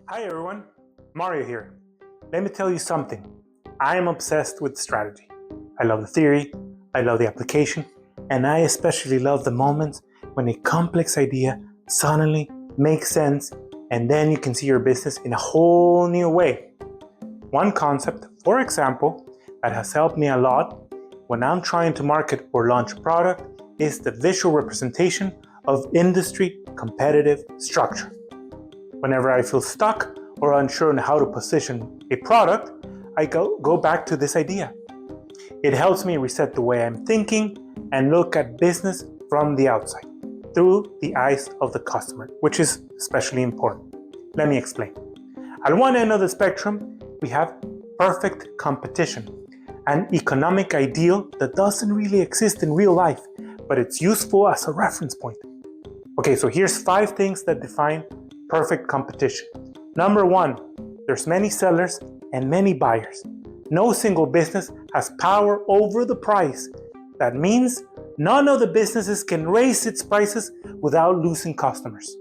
Hi everyone, Mario here. Let me tell you something. I am obsessed with strategy. I love the theory, I love the application, and I especially love the moments when a complex idea suddenly makes sense and then you can see your business in a whole new way. One concept, for example, that has helped me a lot when I'm trying to market or launch a product is the visual representation of industry competitive structure. Whenever I feel stuck or unsure on how to position a product, I go back to this idea. It helps me reset the way I'm thinking and look at business from the outside, through the eyes of the customer, which is especially important. Let me explain. At one end of the spectrum, we have perfect competition, an economic ideal that doesn't really exist in real life, but it's useful as a reference point. Okay, so here's 5 things that define perfect competition. Number 1, there's many sellers and many buyers. No single business has power over the price. That means none of the businesses can raise its prices without losing customers.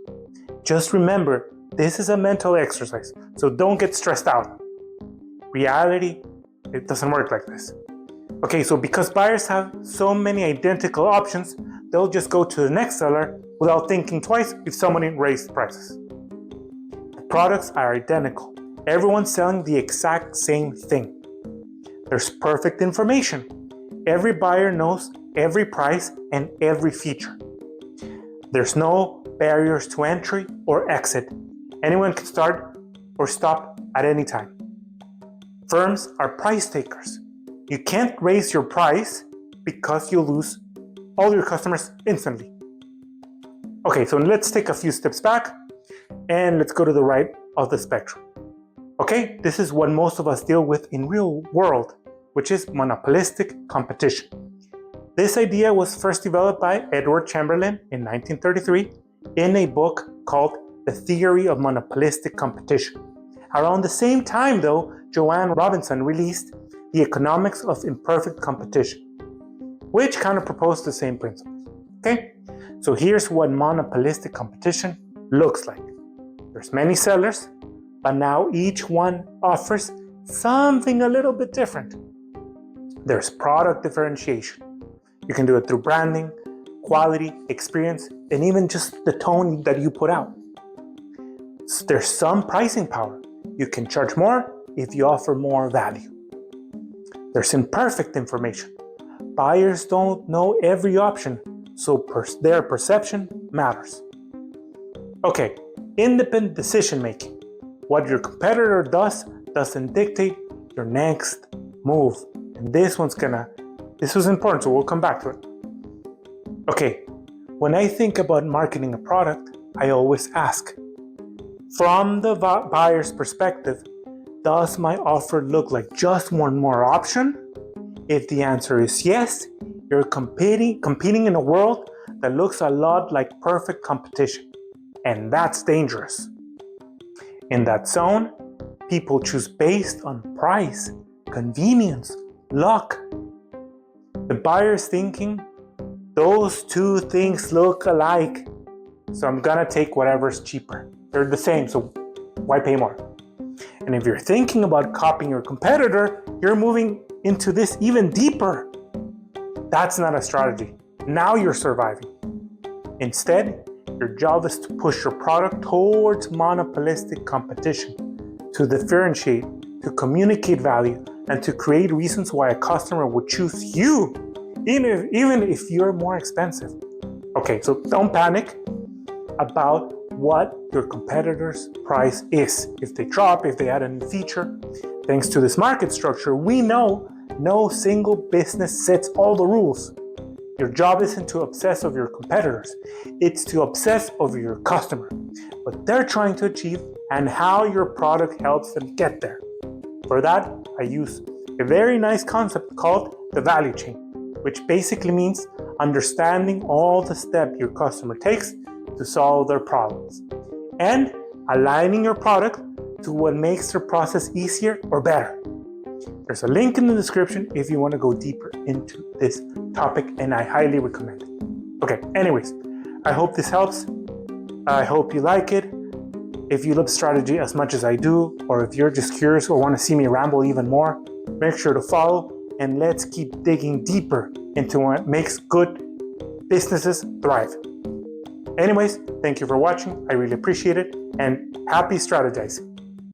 Just remember, this is a mental exercise, so don't get stressed out. Reality, it doesn't work like this. Okay, so because buyers have so many identical options, they'll just go to the next seller without thinking twice if someone raised prices. The products are identical. Everyone's selling the exact same thing. There's perfect information. Every buyer knows every price and every feature. There's no barriers to entry or exit. Anyone can start or stop at any time. Firms are price takers. You can't raise your price because you'll lose all your customers instantly. Okay, so let's take a few steps back and let's go to the right of the spectrum. Okay, this is what most of us deal with in real world, which is monopolistic competition. This idea was first developed by Edward Chamberlain in 1933 in a book called The Theory of Monopolistic Competition. Around the same time though, Joanne Robinson released The Economics of Imperfect Competition, which kind of proposed the same principles. Okay, so here's what monopolistic competition looks like. There's many sellers, but now each one offers something a little bit different. There's product differentiation. You can do it through branding, quality, experience, and even just the tone that you put out. There's some pricing power. You can charge more if you offer more value. There's imperfect information. Buyers don't know every option, so their perception matters. Okay, independent decision making. What your competitor does doesn't dictate your next move. And this was important, so we'll come back to it. Okay, when I think about marketing a product, I always ask, from the buyer's perspective, does my offer look like just one more option? If the answer is yes, you're competing in a world that looks a lot like perfect competition, and that's dangerous. In that zone, people choose based on price, convenience, luck. The buyer's thinking, those two things look alike, so I'm gonna take whatever's cheaper. They're the same, so why pay more? And if you're thinking about copying your competitor, you're moving into this even deeper. That's not a strategy. Now you're surviving. Instead, your job is to push your product towards monopolistic competition, to differentiate, to communicate value, and to create reasons why a customer would choose you, even if you're more expensive. Okay, so don't panic about what your competitor's price is. If they drop, if they add a new feature. Thanks to this market structure, we know no single business sets all the rules. Your job isn't to obsess over your competitors, it's to obsess over your customer, what they're trying to achieve and how your product helps them get there. For that, I use a very nice concept called the value chain, which basically means understanding all the steps your customer takes to solve their problems and aligning your product to what makes their process easier or better. There's a link in the description if you want to go deeper into this topic, and I highly recommend it. Okay, anyways, I hope this helps. I hope you like it. If you love strategy as much as I do, or if you're just curious or want to see me ramble even more, make sure to follow and let's keep digging deeper into what makes good businesses thrive. Anyways, thank you for watching. I really appreciate it, and happy strategizing.